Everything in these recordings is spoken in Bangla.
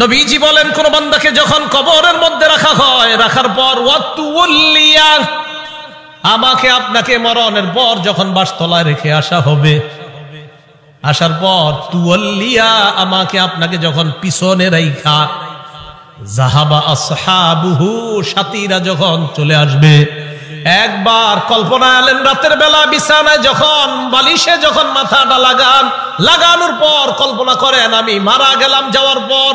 নবীজি বলেন, কোন বান্দাকে যখন কবরের মধ্যে রাখা হয়, রাখার পর ওয়াতুল্লিয়া, আমাকে আপনাকে মরণের পর যখন বাসতলায় রেখে আসা হবে, আসার পর তুওয়াল্লিয়া, আমাকে আপনাকে যখন পিছনে রাইখা, যাহাবা আসহাবুহু, সাথীরা যখন চলে আসবে। একবার কল্পনা আলেন, রাতের বেলা বিছানায় যখন বালিশে যখন মাথাটা লাগানোর পর কল্পনা করেন আমি মারা গেলাম, যাওয়ার পর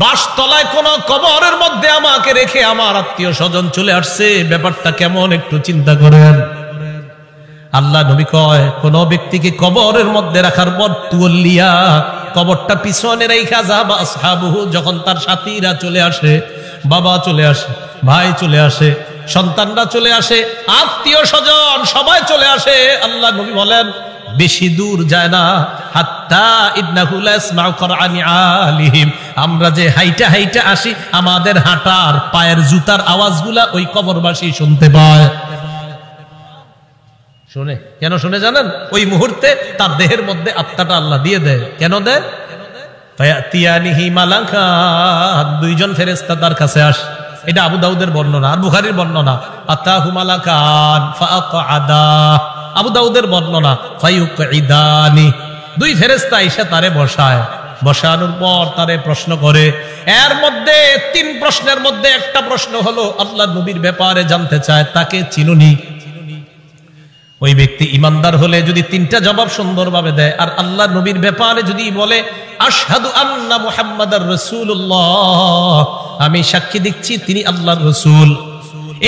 বাসতলায় কোন কবরের মধ্যে আমাকে রেখে আমার আত্মীয় স্বজন চলে আসছে, ব্যাপারটা কেমন একটু চিন্তা করেন। আল্লাহ নবী কয়, কোন ব্যক্তিকে কবরের মধ্যে রাখার পর তুওয়াল্লিয়া, কবরটা পিছনে রাইখা, যাহাবা আসহাবুহু, যখন তার সাথীরা চলে আসে, বাবা চলে আসে, ভাই চলে আসে, সন্তানরা চলে আসে, আত্মীয় স্বজন সবাই চলে আসে, আল্লাহ নবী বলেন বেশি দূর যায় না, হাত্তা ইন্নাহু লা ইয়াসমাউ কুরআনি আলিহিম, আমরা যে হাইটা হাইটা আসি, আমাদের হাঁটার পায়ের জুতার আওয়াজগুলা ওই কবরবাসী শুনতে পায়। শুনে কেন শুনে জানেন? ওই মুহূর্তে তার দেহের মধ্যে আত্মাটা আল্লাহ দিয়ে দেয়। কেন দেয়? ফায়াতিয়ানিহি মালাকান, দুইজন ফেরেশতা তার কাছে আসে। এটা আবু দাউদের বর্ণনা আর বুখারীর বর্ণনা। আতাহু মালাকান ফাআকআদা, আবু দাউদের বর্ণনা ফায়ুকঈদানি, দুই ফেরেশতা এসে তারে বসায়, বসানোর পর তারে প্রশ্ন করে। এর মধ্যে তিন প্রশ্নের মধ্যে একটা প্রশ্ন হলো আল্লাহ নবীর ব্যাপারে জানতে চায়, তাকে চিনুনি? ওই ব্যক্তি ইমানদার হলে যদি তিনটা জবাব সুন্দরভাবে দেয়, আর আল্লাহ নবীর ব্যাপারে যদি বলে আশহাদু আন্না মুহাম্মাদার রাসূলুল্লাহ, আমি সাক্ষী দিচ্ছি তিনি আল্লাহর রাসূল,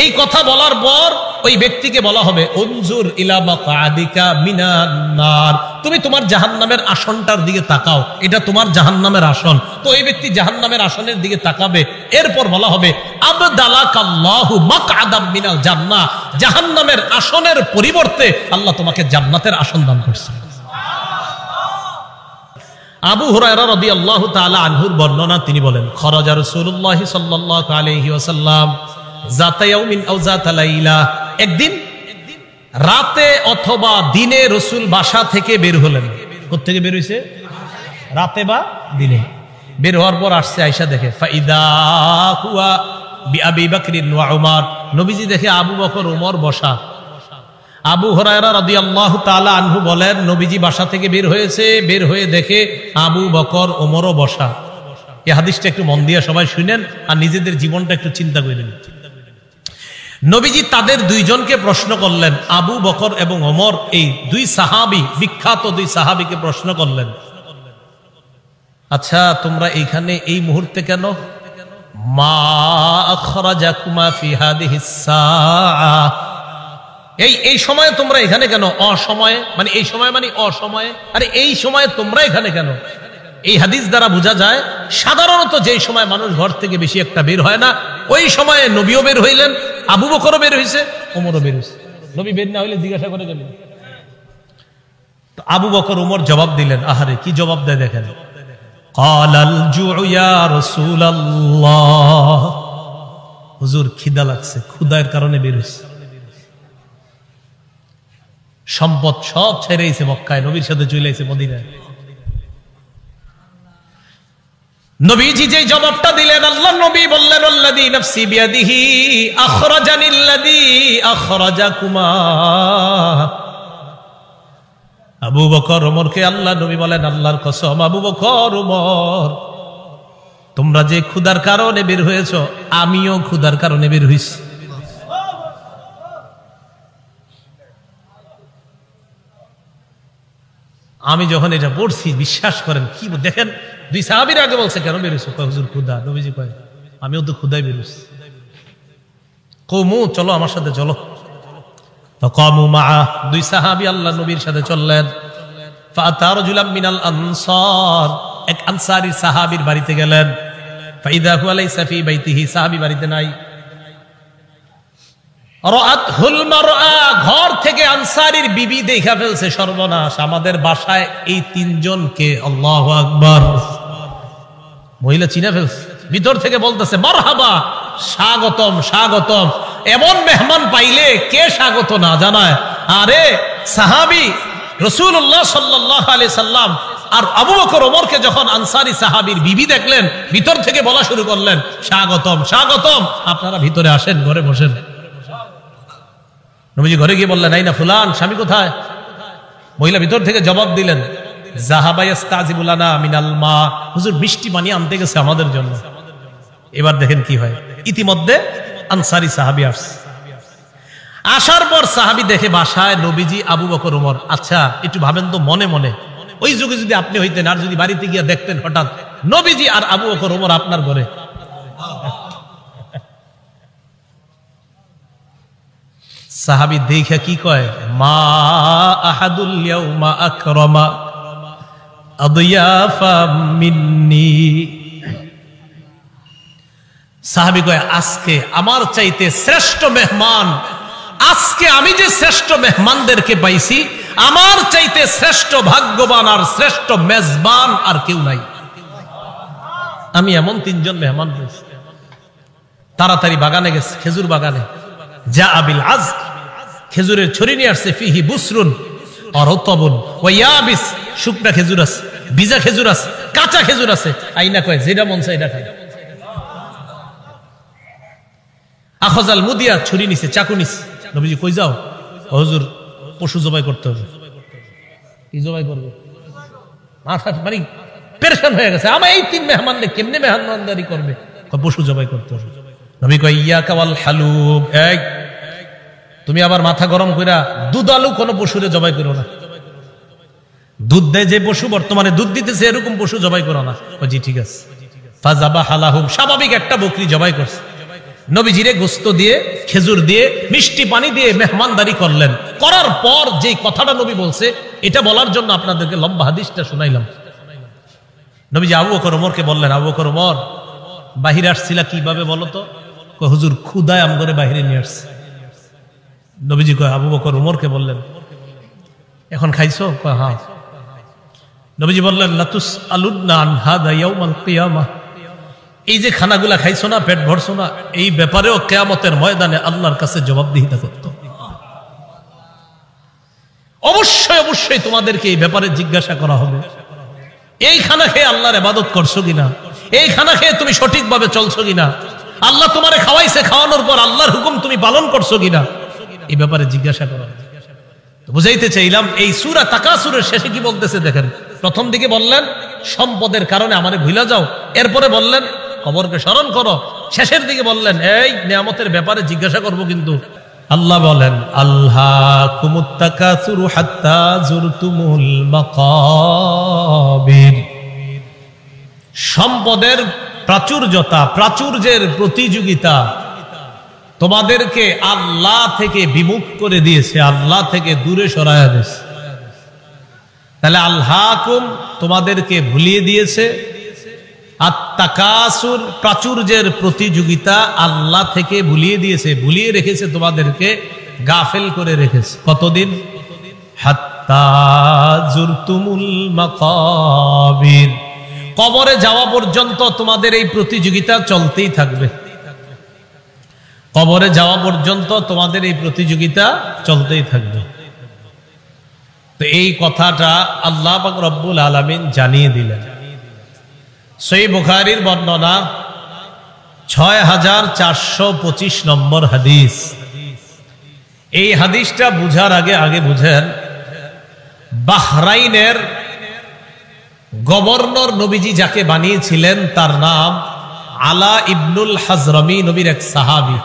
এই কথা বলার পর ওই ব্যক্তিকে বলা হবে উনজুর ইলা মাকআদিকা মিনান নার, তুমি তোমার জাহান্নামের আসনটার দিকে তাকাও, এটা তোমার জাহান্নামের আসন। তো এই ব্যক্তি জাহান্নামের আসনের দিকে তাকাবে। এরপর বলা হবে আবদালাকাল্লাহু মাকআদাম মিনাল জান্নাহ, জাহান্নামের আসনের পরিবর্তে আল্লাহ তোমাকে জান্নাতের আসন দান করছে। আবু হুরায়রা রাদিয়াল্লাহু তাআলা আনহুর বর্ণনা, তিনি বলেন খরাজা রাসূলুল্লাহ সাল্লাল্লাহু আলাইহি ওয়াসাল্লাম যাতা ইয়াউমিন আও যাতা লাইলা, একদিন রাতে অথবা দিনে রাসূল বাসা থেকে বের হলেন। কোথা থেকে বের হইছে? রাতে বা দিনে। বের হওয়ার পর আসছে, আয়েশা দেখে ফাইদা হুয়া বিআবি বকর ওয়া উমর, নবীজি দেখে আবু বকর ওমর বসা। আবু হুরায়রা রাদিয়াল্লাহু তাআলা আনহু বলেন, নবীজি বাসা থেকে বের হয়েছে, বের হয়ে দেখে আবু বকর ওমরও বসা। এই হাদিসটা একটু মন দিয়ে সবাই শুনেন আর নিজেদের জীবনটা একটু চিন্তা করেন। নবীজি তাদের দুইজনকে প্রশ্ন করলেন, আবু বকর এবং ওমর, এই দুই সাহাবী, বিখ্যাত দুই সাহাবীকে প্রশ্ন করলেন, আচ্ছা তোমরা এইখানে এই মুহূর্তে কেন? মা আখরাজাকুমা ফি হাদিহিস সাআ, এই সময়ে তোমরা এখানে কেন? অসময়ে মানে এই সময় মানে অসময়ে, আরে এই সময়ে তোমরা এখানে কেন? এই হাদিস দ্বারা বোঝা যায় সাধারণত যেই সময় মানুষ ঘর থেকে বেশি একটা বের হয় না, ওই সময়ে নবীও বের হইলেন, আবু বকরও বের হইছে, ওমরও বের হইছে। নবী বের না হইলে জিজ্ঞাসা করে গেলেন। আবু বকর ওমর জবাব দিলেন, আহারে কি জবাব দেয় দেখেন, ক্বালাল জুউ ইয়া রাসূলুল্লাহ, হুজুর খিদা লাগছে, ক্ষুধার কারণে বের হইছে। সম্পদ সব ছেড়ে এসে মক্কায় নবীর সাথে চলে এসে মদিনায়। নবীজি যে জবাবটা দিলেন, আল্লাহ নবী বললেন আল্লাযী নাফসি বিয়াদিহি আখরাজানিল্লাযী আখরাজাকুমা। আবু বকর ওমরকে আল্লাহ নবী বলেন, আল্লাহর কসম আবু বকর ওমর, তোমরা যে ক্ষুধার কারণে বের হয়েছো, আমিও ক্ষুধার কারণে বের হইছি। আমি যখন এটা পড়ছি, বিশ্বাস করেন কি দেখেন, দুই সাহাবীর আগে বলছে কেন বেরোছো? হুজুর ক্ষুধা। নবীজি কয় আমিও তো ক্ষুধায় বেরোছি। কওমু, চলো আমার সাথে চলো। ফাকামু মাআ, দুই সাহাবী আল্লাহ নবীর সাথে চললেন। ফাআতা রাজুলাম মিনাল আনসার, এক আনসারী সাহাবীর বাড়িতে গেলেন। ফাইদা হুয়া লাইসা ফি বাইতিহি, সাহাবী বাড়িতে নাই। রাআতহুল মারআ, ঘর থেকে আনসারীর বিবি দেখা ফেলছে, সর্বনাশ, আমাদের বাসায় এই তিনজনকে। আল্লাহু আকবার। মহিলা চিনে ফেলছে, ভিতর থেকে বলতেছে মারহাবা, স্বাগতম স্বাগতম। এমন মেহমান পাইলে কে স্বাগত না জানায়? আরে সাহাবী রাসূলুল্লাহ সাল্লাল্লাহু আলাইহি সাল্লাম আর আবু বকর ওমরকে যখন আনসারী সাহাবীর বিবি দেখলেন, ভিতর থেকে বলা শুরু করলেন, স্বাগতম স্বাগতম, আপনারা ভিতরে আসেন, ঘরে বসেন। নবীজি ঘরে গিয়ে বললেন, আইনা ফুলান, স্বামী কোথায়? মহিলা ভিতর থেকে জবাব দিলেন, যাহাবা ইস্তাজিবু লানা মিনাল মা, হুজুর মিষ্টি পানি আনতে গেছে আমাদের জন্য। এবার দেখেন কি হয়, ইতিমধ্যে আনসারী সাহাবী আসছে। আসার পর সাহাবী দেখে বাসায় নবীজি, আবু বকর, ওমর। আচ্ছা একটু ভাবেন তো মনে মনে, ওই যুগে যদি আপনি হইতেন আর যদি বাড়িতে গিয়ে দেখতেন হঠাৎ নবীজি আর আবু বকর, ওমর আপনার ঘরে। সাহাবী দেখে কি কয়, মা আহাদুল ইয়াউমা আকরামা আদিয়াফা মিন্নি। সাহাবী কয়, আজকে আমার চাইতে শ্রেষ্ঠ মেহমান, আজকে আমি যে শ্রেষ্ঠ মেহমানদেরকে পাইছি, আমার চাইতে শ্রেষ্ঠ ভাগ্যবান আর শ্রেষ্ঠ মেজবান আর কেউ নাই। আমি এমন 3 জন মেহমান পেয়েছি। তাড়াতাড়ি বাগানে গেছে, খেজুর বাগানে। যা আবিল আজ, খেজুরের ছড়ি নিয়ে আসছে, ফিহি বুসরুন আর রতবুন ওয়া ইয়াবিস, শুকনা খেজুর আছে, ভিজা খেজুর আছে, কাঁচা খেজুর আছে। আইনা কয়, যেটা মন চায় এটা খায়। আখজাল মুদিয়া, ছুরি নিছে, চাকু নিছে। নবীজি কই যাও? হুজুর পশু জবাই করতে হবে। কি জবাই করবে? মাথা মানে পেরেশান হয়ে গেছে, আমার এই 3 মেহমানকে কেমনে মেহমানদারি করবে? পশু জবাই করতে হবে। নবী কয়, ইয়াকা ওয়াল হালুব, এই তুমি আবার মাথা গরম কইরা দুধালু কোন পশুরে জবাই করো না। দুধ দেয় যে পশু, বর্তমানে দুধ দিতেছে, এরকম পশু জবাই করো না। জি ঠিক আছে। ফাযাবাহা লাহুম, স্বাভাবিক একটা বকরি জবাই করছে। নবীজিরে গোস্ত দিয়ে, খেজুর দিয়ে, মিষ্টি পানি দিয়ে মেহমানদারি করলেন। করার পর যে কথাটা নবী বলছে, এটা বলার জন্য আপনাদেরকে লম্বা হাদিসটা শুনাইলাম। নবীজি আবু বকর ওমরকে বললেন, আবু বকর ওমর, বাহিরে আসছিলা কিভাবে বলো তো? হুজুর ক্ষুধায় আম করে বাহিরে নিয়ে আসছে। নবীজি কয়, আবু বকর ওমরকে বললেন, এখন খাইছো? কয় হ্যাঁ। নবীজি বললেন, লাতুস আলুন্না আন হাদা ইয়াউমাল কিয়ামাহ, এই যে খানাগুলা খাইছো না, পেট ভরছো না, এই ব্যাপারেও কিয়ামতের ময়দানে আল্লাহর কাছে জবাবদিহিতা করতে হবে। অবশ্যই অবশ্যই তোমাদেরকে এই ব্যাপারে জিজ্ঞাসা করা হবে। এই খানা খেয়ে আল্লাহর ইবাদত করছো কিনা? এই খানা খেয়ে তুমি সঠিকভাবে চলছো কিনা? আল্লাহ তোমারে খাওয়াইছে, খাওয়ানোর পর আল্লাহর হুকুম তুমি পালন করছো কিনা? এই ব্যাপারে জিজ্ঞাসা করা হবে। বুঝাইতে চাইলাম, এই সূরা তাকাসুরের শেষে কি বলতেছে দেখেন। প্রথম দিকে বললেন সম্পদের কারণে আমারে ভুলা যাও, এরপরে বললেন কবরকে স্মরণ করো, শেষের দিকে বললেন এই নিয়ামতের ব্যাপারে জিজ্ঞাসা করব। কিন্তু আল্লাহ বলেন, আল্লাহকুমুত তাকাসুরু হাত্তা যুরতুমুল মাকাবির, সম্পদের প্রাচুর্যতা, প্রাচুর্যের প্রতিযোগিতা তোমাদেরকে আল্লাহ থেকে বিমুখ করে দিয়েছে, আল্লাহ থেকে দূরে সরায়া দিয়েছে। তাহলে আল্লাহকুম তোমাদেরকে ভুলিয়ে দিয়েছে, আত-তাকাসুর প্রাচুর্যের প্রতিযোগিতা আল্লাহ থেকে ভুলিয়ে দিয়েছে, ভুলিয়ে রেখেছে, তোমাদেরকে গাফেল করে রেখেছে। কতদিন? হাত্তা যুরতুমুল মাকাবির, কবরে যাওয়া পর্যন্ত তোমাদের এই প্রতিযোগিতা চলতেই থাকবে। কবরে যাওয়া পর্যন্ত তোমাদের এই প্রতিযোগিতা চলতেই থাকবে। তো এই কথাটা আল্লাহ পাক রব্বুল আলামিন জানিয়ে দিলেন। সহিহ বুখারীর বর্ণনা 6425 নম্বর হাদিস। এই হাদিসটা বুঝার আগে বুঝেন, বাহরাইনের গভর্নর নবীজি যাকে বানিয়েছিলেন তার নাম আলা ইবনুল হাজরামি, নবীর এক সাহাবী।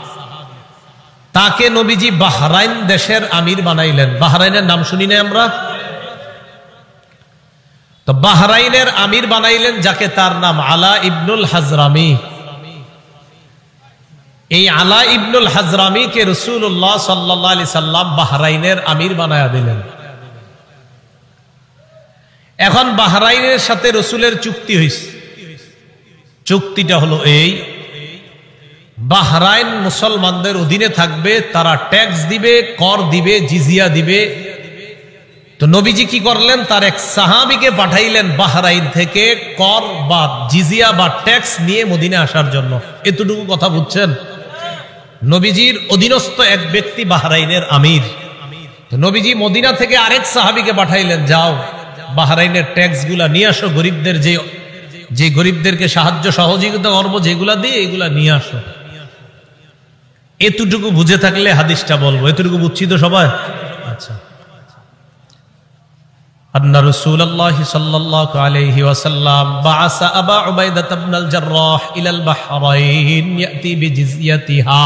তাকে নবীজি বাহরাইন দেশের আমির বানাইলেন। বাহরাইনের নাম শুনি না আমরা? তো বাহরাইনের আমির বানাইলেন যাকে, তার নাম আলা ইবনুল হাজরামি। এই আলা ইবনুল হাজরামিকে রাসূলুল্লাহ সাল্লাল্লাহু আলাইহি সাল্লাম বাহরাইনের আমির বানায়া দিলেন। এখন বাহরাইনের সাথে রাসূলের চুক্তি হয়েছে। চুক্তিটা হলো এই, বাহরাইন মুসলমানদের অধীনে থাকবে, তারা ট্যাক্স দিবে, কর দিবে, জিজিয়া দিবে। তো নবীজি কি করলেন, তার এক সাহাবীকে পাঠাইলেন বাহরাইন থেকে কর বা জিজিয়া বা ট্যাক্স নিয়ে মদিনে আসার জন্য। এতটুকু কথা বুঝছেন? নবীজির অধীনস্থ এক ব্যক্তি বাহরাইনের আমির। তো নবীজি মদিনা থেকে আরেক সাহাবীকে পাঠাইলেন, যাও বাহরাইনের ট্যাক্স গুলা নিয়ে আসো, গরিবদের যে গরিবদেরকে সাহায্য সহযোগিতা করবো যেগুলা দিয়ে এগুলা নিয়ে আসো। এতটুকু বুঝে থাকলে হাদিসটা বলবো, এতটুকু বুঝছি তো সবাই? আচ্ছা। আন্না রাসূলুল্লাহ সাল্লাল্লাহু আলাইহি ওয়াসাল্লাম বাআসা আবা উবাইদা ইবনুল জাররাহ ইলাল বাহরাইন ইয়াতি বিজিজিয়াতিহা।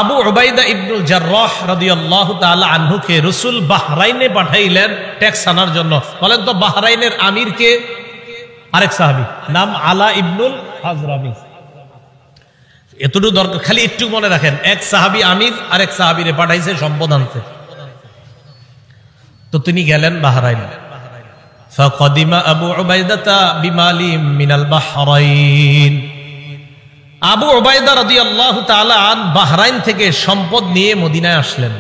আবু উবাইদা ইবনুল জাররাহ রাদিয়াল্লাহু তাআলা আনহুকে রাসূল বাহরাইনে পাঠাইলেন ট্যাক্স আনার জন্য। বলেন তো বাহরাইনের আমির কে? আরেক সাহাবী, নাম আলা ইবনুল হাজরামি। এতটুকু দরকার, খালি একটু মনে রাখেন, এক সাহাবী আমির, আরেক সাহাবীরে পাঠাইছে সম্পদ আনতে। তো তিনি গেলেন বাহরাইন। ফাকাদিমা আবু উবাইদাতা বিমালিম মিনাল বাহরাইন। আবু উবাইদা রাদিয়াল্লাহু তাআলা আন বাহরাইন থেকে সম্পদ নিয়ে মদিনায় আসলেন।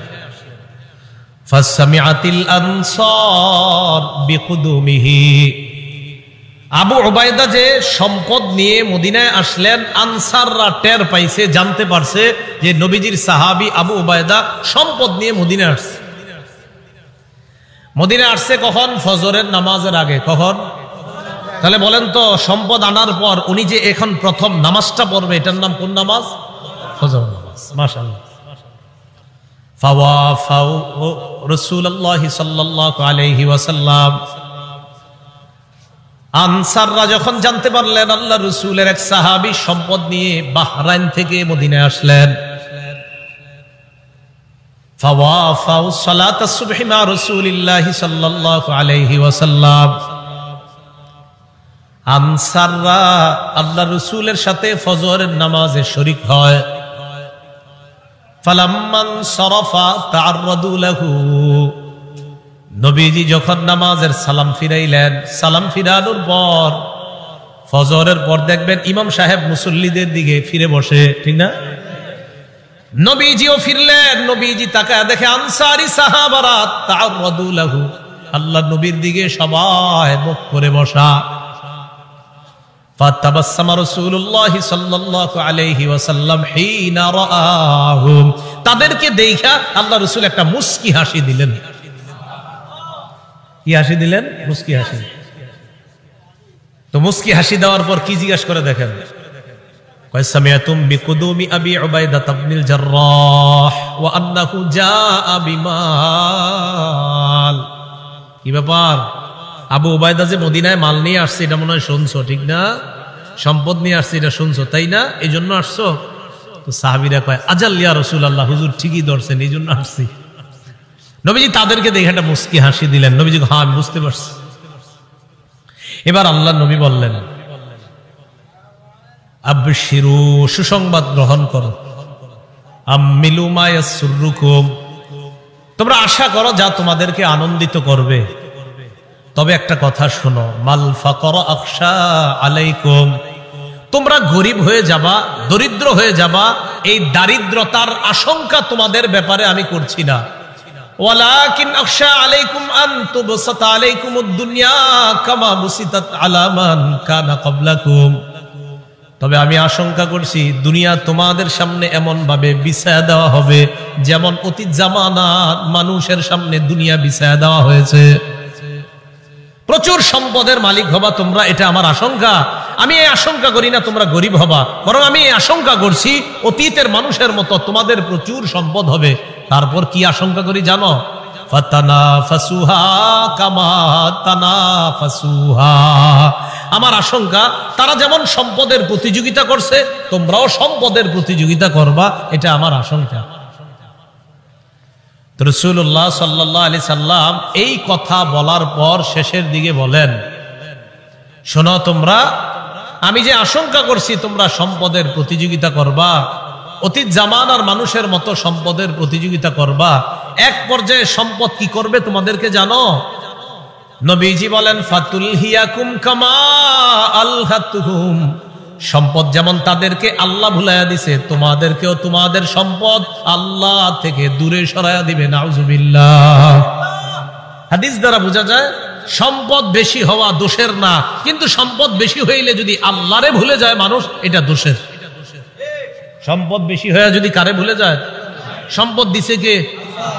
ফাসামিআতিল আনসার বিকুদুমিহি। আবু উবাইদা যে সম্পদ নিয়ে মদিনায় আসলেন, আনসাররা টের পাইছে, জানতে পারছে যে নবীজির সাহাবী আবু উবাইদা সম্পদ নিয়ে মদিনায় আসছে। মদিনায় আসছে কখন? ফজরের নামাজের আগে। কখন? তাহলে বলেন তো, সম্পদ আনার পর উনি যে এখন প্রথম নামাজটা পড়বে, এটার নাম কোন নামাজ? ফজর নামাজ। মাশাআল্লাহ। ফাওয়াফাউ রাসূলুল্লাহ সাল্লাল্লাহু আলাইহি ওয়াসাল্লাম। আনসাররা যখন জানতে পারলেন আল্লাহর রাসূলের এক সাহাবী সম্পদ নিয়ে বাহরাইন থেকে মদিনায় আসলেন, ফাওয়াফাউ সালাতাস সুবহি মা রাসূলিল্লাহ সাল্লাল্লাহু আলাইহি ওয়াসাল্লাম। আনসাররা আল্লাহর রাসূলের সাথে ফজরের নামাজে শরীক হয়। ফালাম্মান সারাফা তাআররাদু লাহু। নবীজি যখন নামাজের সালাম ফিরাইলেন, সালাম ফিরানোর পর ফজরের পর দেখবেন ইমাম সাহেব মুসল্লিদের দিকে ফিরে বসে, ঠিক না? নবীজিও ফিরলেন, নবীজি তাকায় দেখে আনসারী সাহাবারা তাআররাদু লাহু, আল্লাহর নবীর দিকে সবাই মুখ করে বসা। ফাতাবাসসামা রাসূলুল্লাহ সাল্লাল্লাহু আলাইহি ওয়াসাল্লাম হিনা রাআহুম। তাদেরকে দেখা আল্লাহর রাসূল একটা মুস্কি হাসি দিলেন। কি হাসি দিলেন? মুস্কি হাসি। তো মুস্কি হাসি দেওয়ার পর কি জিজ্ঞাসা করে দেখেন, কয় সামিআতুম বিকুদুমি আবি উবাইদা ইবনুল জাররাহ ওয়া আন্নাহু জাআ বিমাল। কি ব্যাপার? আবু উবাইদা যে মদিনায় মাল নিয়ে আসছে এটা মনে হয় শুনছো, ঠিক না? সম্পদ নিয়ে আসছে এটা শুনছো, তাই না? এই জন্য আসছো? তো সাহাবীরা কয় আজাল ইয়া রাসূলুল্লাহ, হুজুর ঠিকই ধরছেন, এই জন্য আসছি। নবীজি তাদেরকে দেখে একটা মুস্কি হাসি দিলেন। নবীজি হ্যাঁ আমি বুঝতে পারছি। এবার আল্লাহ নবী বললেন, আবশিরু, সুসংবাদ গ্রহণ করো, আমিলু মা ইয়াসুররুকুম, তোমরা আশা করো যা তোমাদেরকে আনন্দিত করবে। তবে একটা কথা শোনো, মাল ফাকর আখশা আলাইকুম, তোমরা গরিব হয়ে যাবা, দরিদ্র হয়ে যাবা, এই দারিদ্রতার আশঙ্কা তোমাদের ব্যাপারে আমি করছি না। ওয়ালাকিন আখশা আলাইকুম আন তুবসাতা আলাইকুমুদ দুনিয়া কামা বুসিতাত আলা মান কানা ক্বাবলাকুম, তবে আমি আশঙ্কা করছি দুনিয়া তোমাদের সামনে এমন ভাবে বিছায়া দেওয়া হবে যেমন অতীত জামানার মানুষের সামনে দুনিয়া বিছায়া দেওয়া হয়েছে। প্রচুর সম্পদের মালিক হবা তোমরা, এটা আমার আশঙ্কা। আমি এই আশঙ্কা করি না তোমরা গরিব হবা, বরং আমি এই আশঙ্কা করছি অতীতের মানুষের মতো তোমাদের প্রচুর সম্পদ হবে। তারপর কি আশঙ্কা করি জানো? ফাতানাফাসুহা কামা তানাফাসুহা, আমার আশঙ্কা তারা যেমন সম্পদের প্রতিযোগিতা করছে তোমরাও সম্পদের প্রতিযোগিতা করবা, এটা আমার আশঙ্কা। রাসূলুল্লাহ সাল্লাল্লাহু আলাইহি সাল্লাম এই কথা বলার পর শেষের দিকে বলেন, শোনো তোমরা, আমি যে আশঙ্কা করছি তোমরা সম্পদের প্রতিযোগিতা করবা, অতীত জামানার মানুষের মতো সম্পদের প্রতিযোগিতা করবা, এক পর্যায়ে সম্পদ কি করবে তোমাদেরকে জানো? নবীজি বলেন, ফাতুলহিয়াকুম কামা আলহাতুহুম, সম্পদ যেমন তাদেরকে আল্লাহ ভুলাইয়া দিছে, তোমাদেরকেও তোমাদের সম্পদ আল্লাহ থেকে দূরে সরাইয়া দিবে। নাউজুবিল্লাহ। হাদিস দ্বারা বোঝা যায় সম্পদ বেশি হওয়া দোষের না, কিন্তু সম্পদ বেশি হইলে যদি আল্লাহরে ভুলে যায় মানুষ, এটা দোষের। সম্পদ বেশি হয়ে যদি কারে ভুলে যায়? সম্পদ দিছে কে?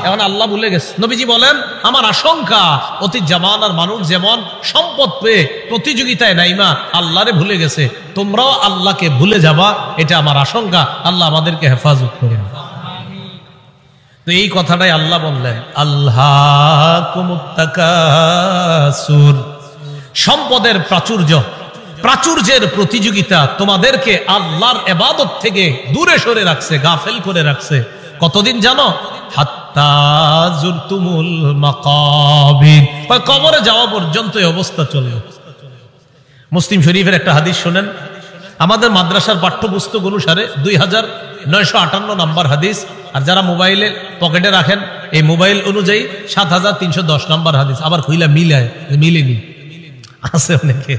এখন আল্লাহ ভুলে গেছে। নবীজি বলেন আমার আশঙ্কা অতীত জামানার মানুষ যেমন সম্পদ পেয়ে প্রতিযোগিতায় নাইমা আল্লাহরে ভুলে গেছে, তোমরাও আল্লাহকে ভুলে যাবা, এটা আমার আশঙ্কা। আল্লাহ আমাদেরকে হেফাজত করুন। তো এই কথাটাই আল্লাহ বললেন, আল্লাহকুমুত তাকাসুর, সম্পদের প্রাচুর্যের প্রতিযোগিতা তোমাদেরকে আল্লাহর ইবাদত থেকে দূরে সরে রাখছে, গাফেল করে রাখছে। কতদিন জানো? হাত্তা যুরতুমুল মাকাবির, কবরে যাওয়া পর্যন্ত এই অবস্থা চলবে। মুসলিম শরীফের একটা হাদিস শোনেন, আমাদের মাদ্রাসার পাঠ্যপুস্তক অনুসারে 2958 নম্বর হাদিস, আর যারা মোবাইলে পকেটে রাখেন এই মোবাইল অনুযায়ী 7310 নম্বর হাদিস। আবার কইলা মিলেনি আছে অনেকে।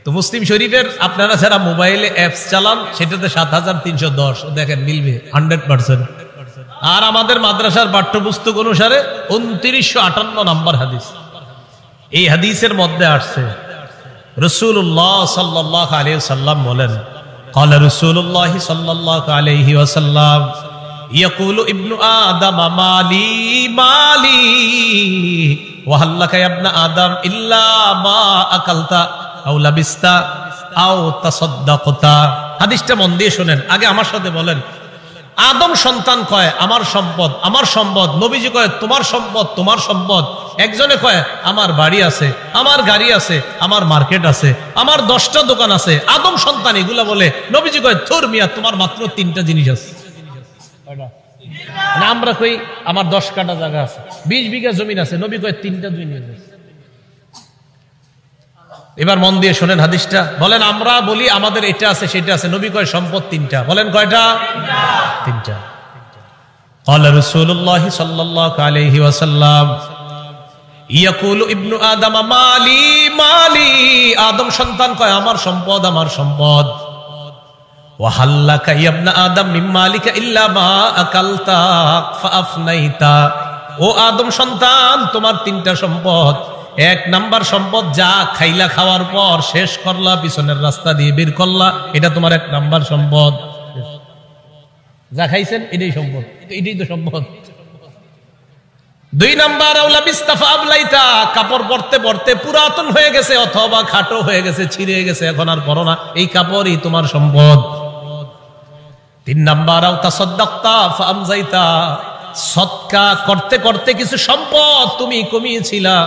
তো মুসলিম শরীফের আপনারা যারা মোবাইলে অ্যাপস চালান সেটাতে 7310 দেখেন মিলবে 100%। আর আমাদের মাদ্রাসার পাঠ্যপুস্তক অনুসারে 2958 নম্বর হাদিস। এই হাদিসের মধ্যে আসছে রাসূলুল্লাহ সাল্লাল্লাহু আলাইহি ওয়াসাল্লাম বলেন, ক্বালা রাসূলুল্লাহ সাল্লাল্লাহু আলাইহি ওয়াসাল্লাম ইয়াকুলু ইবনু আদম মালি মালি ওয়া হাল্লাকা ইয়া ইবনা আদম ইল্লা মা আকালতা আও লাবিস্তা আও তাসাদদাকতা। হাদিসটা মন দিয়ে শুনেন, আগে আমার সাথে বলেন। আদম সন্তান কয় আমার সম্পদ আমার সম্পদ, নবীজি কয় তোমার সম্পদ তোমার সম্পদ। একজনে কয় আমার বাড়ি আছে, আমার গাড়ি আছে, আমার মার্কেট আছে, আমার 10টা দোকান আছে। আদম সন্তান এগুলা বলে, নবীজি কয় থুর মিয়া তোমার মাত্র 3টা জিনিস আছে। না আমরা কই আমার 10 কাঠা জায়গা আছে, 20 বিঘা জমিন আছে, নবী কয় 3টা জিনিস আছে। এবার মন দিয়ে শোনেন হাদিসটা, বলেন আমরা বলি আমাদের এটা আছে সেটা আছে, নবী কয় সম্পদ 3টা, বলেন কয়টা? 3টা। ক্বালা রাসূলুল্লাহ সাল্লাল্লাহু আলাইহি ওয়াসাল্লাম ইয়াকুলু ইবনু আদম মালি মালি, আদম সন্তান কয় আমার সম্পদ আমার সম্পদ। ওয়া হাল্লাকা ইয়া ইবনা আদম মিন মালিকা ইল্লা মা আকালতা ফাআফনাইতা, ও আদম সন্তান তোমার 3টা সম্পদ। 1 নাম্বার সম্পদ যা খাইলা, খাওয়ার পর শেষ করলা, পিছনের রাস্তা দিয়ে বের করলা, এটা তোমার 1 নাম্বার সম্পদ। যা খাইছেন এটাই সম্পদ, এটাই তো সম্পদ। 2 নাম্বার আওলা বিস্তাফা আবলাইতা, কাপড় পরতে পরতে পুরাতন হয়ে গেছে অথবা খাটো হয়ে গেছে, ছিঁড়ে গেছে, এখন আর পরো না, এই কাপড়ই তোমার সম্পদ। 3 নাম্বার আও তাসাদদাকতা ফাআমজাইতা, সদকা করতে করতে কিছু সম্পদ তুমি কমিয়েছিলা,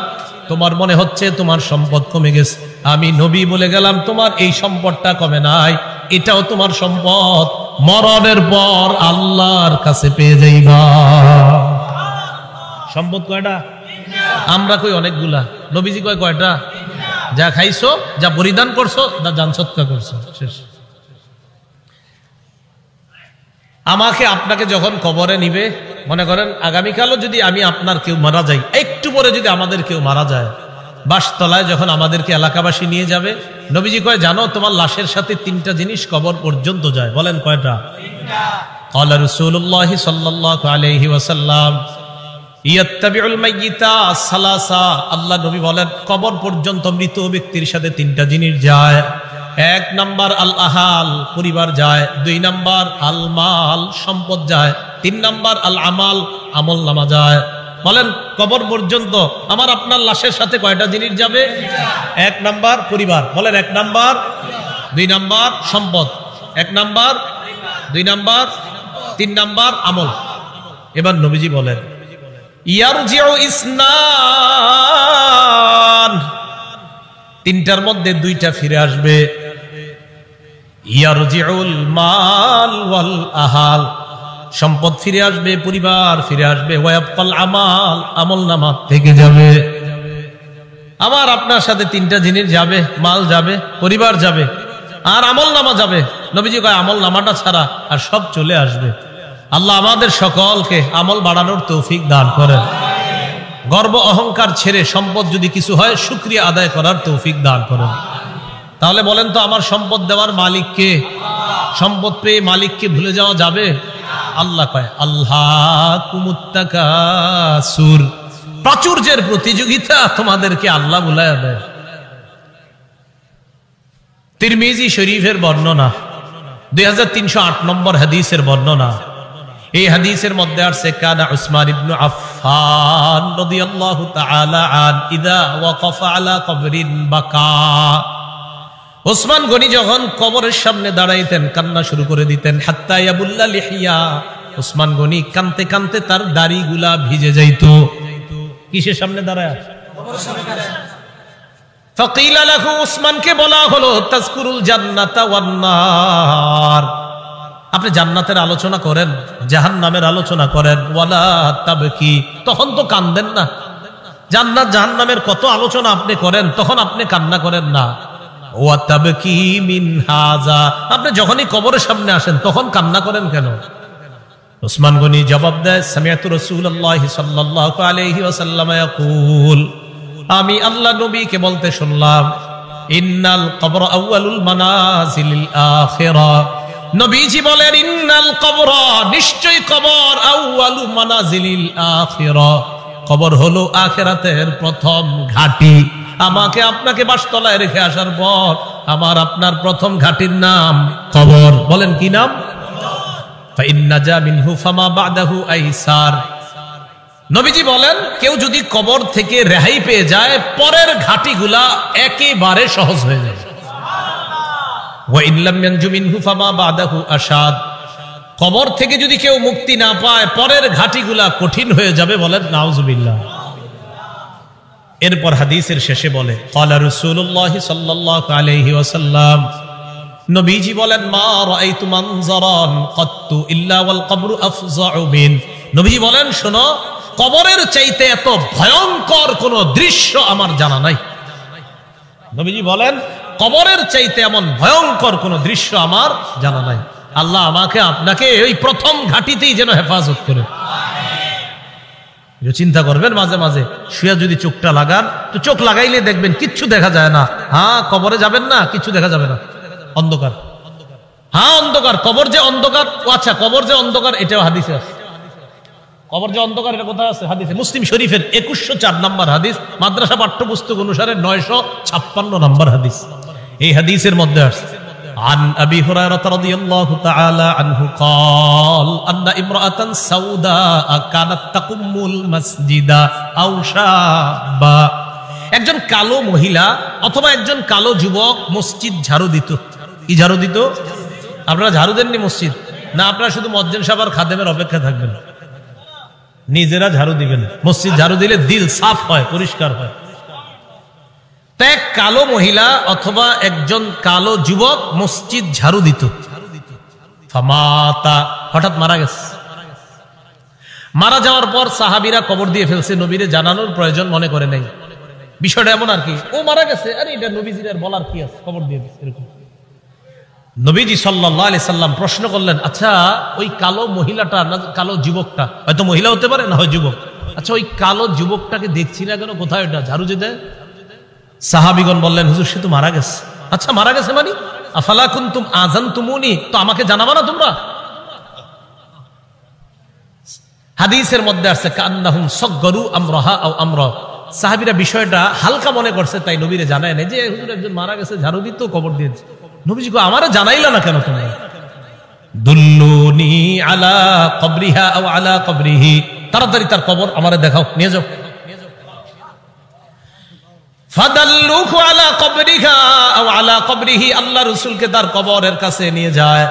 তোমার মনে হচ্ছে তোমার সম্পদ কমে গেছে, আমি নবী বলে গেলাম তোমার এই সম্পদটা কমে নাই, এটাও তোমার সম্পদ, মরণের পর আল্লাহর কাছে পেয়ে যাইবা। সম্পদ কয়টা? আমরা কই অনেকগুলা, নবীজি কয় কয়টা? যা খাইছো, যা পরিধান করছো, যা জান সৎকা করছো, শেষ। আমাকে আপনাকে যখন কবরে নিবে, মনে করেন আগামীকালও যদি আমি আপনার কেউ মারা যাই, একটু পরে যদি আমাদের কেউ মারা যায়, বাসতলায় যখন আমাদেরকে এলাকাবাসী নিয়ে যাবে, নবীজি কয় জানো তোমার লাশের সাথে 3টা জিনিস কবর পর্যন্ত যায়, বলেন কয়টা? 3টা। ক্বালা রাসূলুল্লাহ সাল্লাল্লাহু আলাইহি ওয়াসাল্লাম ইয়াত্তাবিউল মাইয়িতা সালাসা, আল্লাহ নবী বলেন কবর পর্যন্ত মৃত ব্যক্তির সাথে 3টা জিনিস যায়। 1 নাম্বার আল আহাল, পরিবার যায়। 2 নাম্বার আল মাল, সম্পদ যায়। 3 নাম্বার আল আমাল, আমল নামা যায়। বলেন কবর পর্যন্ত আমার আপনার লাশের সাথে কয়টা জিনিস যাবে? 1 নাম্বার পরিবার, বলেন 1 নাম্বার, 2 নাম্বার সম্পদ, 1 নাম্বার, 2 নাম্বার, 3 নাম্বার আমল। এবার নবীজি বলেন ইয়ারজিউ ইসনান, 3টার মধ্যে 2টা ফিরে আসবে। ইয়ারজিউল মাল ওয়াল আহাল, সম্পদ ফিরে আসবে, পরিবার ফিরে আসবে। ওয়ায়াবকাল আমাল, আমল নামা থেকে যাবে। আমার আপনার সাথে 3টা জিনিস যাবে, মাল যাবে, পরিবার যাবে, আর আমল নামা যাবে। নবীজি কয় আমল নামাটা ছাড়া আর সব চলে আসবে। আল্লাহ আমাদের সকলকে আমল বাড়ানোর তৌফিক দান করেন। গর্ব অহংকার ছেড়ে সম্পদ যদি কিছু হয় শুকরিয়া আদায় করার তৌফিক দান করেন। তাহলে বলেন তো আমার সম্পদ দেওয়ার মালিককে? সম্পদ পেয়ে মালিককে ভুলে যাওয়া যাবে? আল্লাহ কয় আল্লাহকুমুত তাকাসুর, প্রাচুর্যের প্রতিযোগিতা তোমাদেরকে আল্লাহ ভুলায়া দেয়। তিরমিজি শরীফের বর্ণনা, 2308 নম্বর হাদিসের বর্ণনা, এই হাদিসের মধ্যে আছে কানা উসমান ইবনে আফফান রাদিয়াল্লাহু তাআলা আন ইযা ওয়াকাফা আলা কবরিন বাকা। ওসমান গনি যখন কবরের সামনে দাঁড়াইতেন কান্না শুরু করে দিতেন। হাত্তা ইয়াবুল্লা লিহিয়া, ওসমান গনি কানতে কানতে তার দাড়িগুলা ভিজে যাইত। কিসের সামনে দাঁড়ায়? কবরের সামনে দাঁড়ায়। ফাকিলা লাহু, ওসমানকে বলা হলো তাজকুরুল জান্নাতা ওয়ান নার, আপনি জান্নাতের আলোচনা করেন, জাহান্নামের আলোচনা করেন। ওয়ালা তাবকি, তখন তো কান্দেন না। জান্নাত জাহান্নামের কত আলোচনা আপনি করেন, তখন আপনি কান্না করেন না। ওয়া তাবকি মিন হাযা, আপনি যখনই কবরের সামনে আসেন তখন কান্না করেন কেন? ওসমান গনি জবাব দেয়, সামিআতু রাসূলুল্লাহ সাল্লাল্লাহু আলাইহি ওয়াসাল্লাম ইয়াকুল, আমি আল্লাহ নবীকে বলতে শুনলাম, ইন্নাল কবর আউয়ালুল মানাজিলিল আখিরাহ, নবীজি বলেন ইন্নাল কবর, নিশ্চয়ই কবর, আউয়ালু মানাজিলিল আখিরাহ, কবর হলো আখিরাতের প্রথম ঘাঁটি। আমাকে আপনাকে বাসতলায় রেখে আসার পর আমার আপনার প্রথম ঘাঁটির নাম কবর। বলেন কি নাম? ফাইন্নাজা মিনহু ফামা বাদাহু আইসার। নবীজি বলেন কেউ যদি কবর থেকে রেহাই পেয়ে যায়, পরের ঘাটিগুলা একেবারে সহজ হয়ে যায়। ওয়া ইন লাম ইয়ানজু মিনহু ফামা বাদাহু আশাদ, কবর থেকে যদি কেউ মুক্তি না পায়, পরের ঘাটিগুলা কঠিন হয়ে যাবে। বলেন নাউজুবিল্লাহ। এরপর হাদিসের শেষে বলে, ক্বালা রাসূলুল্লাহ সাল্লাল্লাহু আলাইহি ওয়াসাল্লাম, নবীজি বলেন, মা রাআইতু মানজারান কাত্তু ইল্লা ওয়াল কবরু আফযাউ মিন। নবীজি বলেন, শোনো, কবরের চাইতে এত ভয়ঙ্কর কোন দৃশ্য আমার জানা নাই। নবীজি বলেন, কবরের চাইতে এমন ভয়ঙ্কর কোন দৃশ্য আমার জানা নাই। আল্লাহ আমাকে আপনাকে ওই প্রথম ঘাটিতেই যেন হেফাজত করে। চিন্তা করবেন মাঝে মাঝে শুয়ে যদি চোখটা লাগান, তো চোখ লাগাইলে দেখবেন কিচ্ছু দেখা যায় না। হ্যাঁ, কবরে যাবেন না, কিছু দেখা যাবে না, অন্ধকার। হ্যাঁ অন্ধকার, কবর যে অন্ধকার। আচ্ছা, কবর যে অন্ধকার এটাও হাদিসে আছে। কবর যে অন্ধকার এটা কোথায় আছে? হাদিসে। মুসলিম শরীফের 2104 নম্বর হাদিস, মাদ্রাসা পাঠ্যপুস্তক অনুসারে 956 নম্বর হাদিস। এই হাদিসের মধ্যে আছে, عن أبي هريرة رضي الله تعالى عنه قال أن امرأة سوداء كانت تقم المسجد أو شابا, একজন কালো মহিলা অথবা একজন কালো যুবক মসজিদ ঝাড়ু দিত। কি ঝাড়ু দিত? আপনারা ঝাড়ু দেননি মসজিদ? না, আপনারা শুধু মুয়াজ্জিন সাহেব আর খাদেমের অপেক্ষা থাকবেন, নিজেরা ঝাড়ু দিবেন। মসজিদ ঝাড়ু দিলে দিল সাফ হয়, পরিষ্কার হয়। এক কালো মহিলা অথবা একজন কালো যুবক মসজিদ ঝাড়ু দিত। ফামাতা, হঠাৎ মারা গেছে। মারা যাওয়ার পর সাহাবীরা কবর দিয়ে ফেলছে, নবীরে জানানোর প্রয়োজন মনে করে নাই। বিষয়টা এমন আর কি, ও মারা গেছে, আরে এটা নবীজির আর বলার কি আছে, কবর দিয়ে দিচ্ছে এরকম। নবীজি সাল্লাল্লাহু আলাইহি সাল্লাম প্রশ্ন করলেন, আচ্ছা ওই কালো মহিলাটা না কালো যুবকটা, হয়তো মহিলা হতে পারে না হয় যুবক, আচ্ছা ওই কালো যুবকটাকে দেখছি না কেন, কোথায় এটা ঝাড়ু যে দেয়? সাহাবীগণ বললেন, হুজুর সে তো মারা গেছে। আচ্ছা মারা গেছে মানে? আফালা কুনতুম আযানতুমুনি, তো আমাকে জানাবা না তোমরা? হাদিসের মধ্যে আছে কান্নাহুম সাগগারু আমরাহা আও আমরা, সাহাবীরা বিষয়টা হালকা মনে করছে, তাই নবীরে জানায় না যে হুজুর একজন মারা গেছে, ঝাড়ু দিত, কবর দিয়েছে। নবীজি কো, আমারে জানাইলা না কেন তোমরা? দুল্লুনি আলা কবরিহা আও আলা কবরিহি, তাড়াতাড়ি তার কবর আমারে দেখাও, নিয়ে যাও। ফাদাল্লুহু আলা কবরিহা আও আলা কবরিহি, আল্লাহ রাসূলকে তার কবরের কাছে নিয়ে যায়।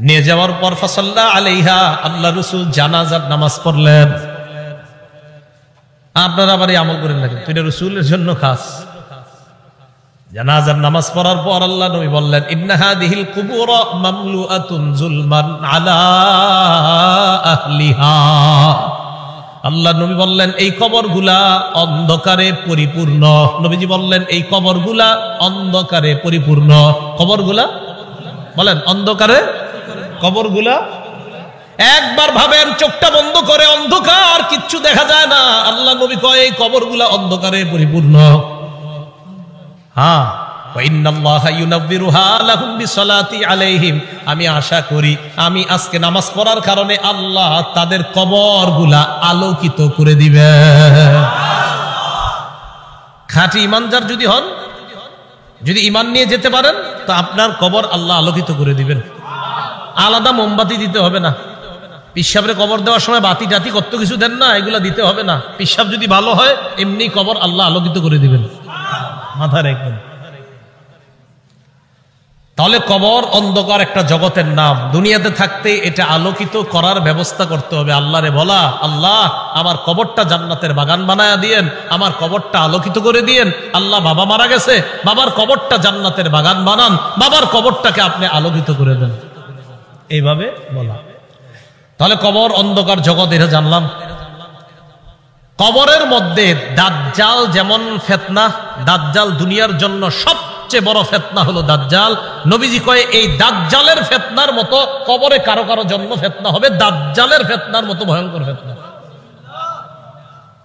নিয়ে যাওয়ার পর ফাসাল্লা আলাইহা, আল্লাহ রাসূল জানাজার নামাজ পড়লেন। আপনারা আবার এই আমল করেন নাকি? এটা রাসূলের জন্য খাস। জানাজার নামাজ পড়ার পর আল্লাহ নবী বললেন, ইন্না হাদিহিল কুবুর মামলুআতুন যুলমান আলা আহলিহা। আল্লাহ নবী বললেন, এই কবরগুলা অন্ধকারে পরিপূর্ণ। নবীজি বললেন, এই কবরগুলা অন্ধকারে পরিপূর্ণ। কবরগুলা বলেন অন্ধকারে, কবরগুলা একবার ভাবেন, চোখটা বন্ধ করে, অন্ধকার, কিচ্ছু দেখা যায় না। আল্লাহ নবী কয় এই কবরগুলা অন্ধকারে পরিপূর্ণ। হ্যাঁ, আমি আশা করি আমি আজকে নামাজ পড়ার কারণে আল্লাহ তাদের কবরগুলা আলোকিত করে দিবে। খাঁটি ইমানদার যদি হন, যদি ইমান নিয়ে যেতে পারেন, তো আপনার কবর আল্লাহ আলোকিত করে দিবেন। আলাদা মোমবাতি দিতে হবে না, পিসাবরে কবর দেওয়ার সময় বাতি টাতি কত কিছু দেন না, এগুলা দিতে হবে না। পিসাব যদি ভালো হয় এমনি কবর আল্লাহ আলোকিত করে দিবেন, মাথা রাখবেন। তাহলে কবর অন্ধকার একটা জগতের নাম। দুনিয়াতে থাকতে এটা আলোকিত করার ব্যবস্থা করতে হবে। আল্লাহরে বলা, আল্লাহ আমার কবরটা জান্নাতের বাগান বানায়া দিয়েন, আমার কবরটা আলোকিত করে দিয়েন। আল্লাহ বাবা মারা গেছে, বাবার কবরটা জান্নাতের বাগান বানান, বাবার কবরটাকে আপনি আলোকিত করে দেন, এইভাবে বলা। তাহলে কবর অন্ধকার জগৎ, এটা জানলাম। কবরের মধ্যে দাজ্জাল যেমন ফিতনা, দাজ্জাল দুনিয়ার জন্য সবচেয়ে বড় ফিতনা হলো দাজ্জাল। নবীজি কয় এই দাজ্জালের ফিতনার মতো কবরে কারো কারো জন্য ফিতনা হবে, দাজ্জালের ফিতনার মতো ভয়ঙ্কর ফিতনা।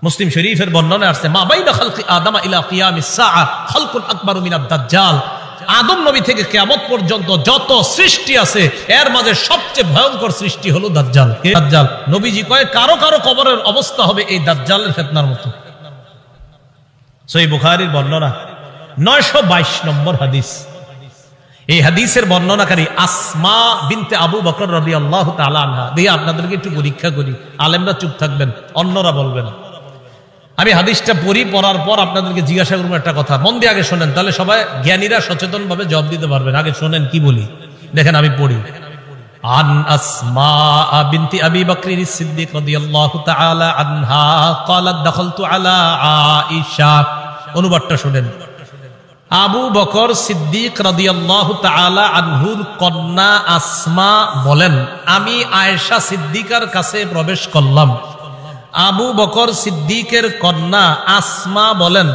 মুসলিম শরীফের বর্ণনা আসছে, মা বাইনা খালকি আদম ইলা কিয়ামিস সাআ খালকুন আকবারু মিনাদ দাজ্জাল। আদম নবী থেকে কিয়ামত পর্যন্ত যত সৃষ্টি আছে এর মাঝে সবচেয়ে ভয়ঙ্কর সৃষ্টি হলো দাজ্জাল। দাজ্জাল নবীজি কয় কারো কারো কবরের অবস্থা হবে এই দাজ্জালের ফিতনার মতো। সহিহ বুখারীর বর্ণনা 922 নম্বর হাদিস। এই হাদিসের বর্ণনাকারী আসমা বিনতে আবু বকর রাদিয়াল্লাহু তাআলা আনহা। দিয়ে আপনাদেরকে একটু পরীক্ষা করি, আলেমরা চুপ থাকবেন, অন্যরা বলবেন। আমি হাদিসটা পড়ার পর আপনাদেরকে জিজ্ঞাসা করবো একটা কথা, মন দিয়ে আগে শোনেন, তাহলে সবাই জ্ঞানীরা সচেতন ভাবে জবাব দিতে পারবেন। আগে শোনেন কি বলি, দেখেন আমি পড়ি। আন আসমা বিনতি আবি বকর সিদ্দিক রাদিয়াল্লাহু তাআলা আনহা ক্বালাত দাখালতু আলা আয়েশা। অনুবাদটা শুনেন। আবু বকর সিদ্দিক রাদিয়াল্লাহু তাআলা আনহুর কন্যা আসমা বলেন, আমি আয়েশা সিদ্দিকার কাছে প্রবেশ করলাম। আবু বকর সিদ্দিকের কন্যা আসমা বলেন,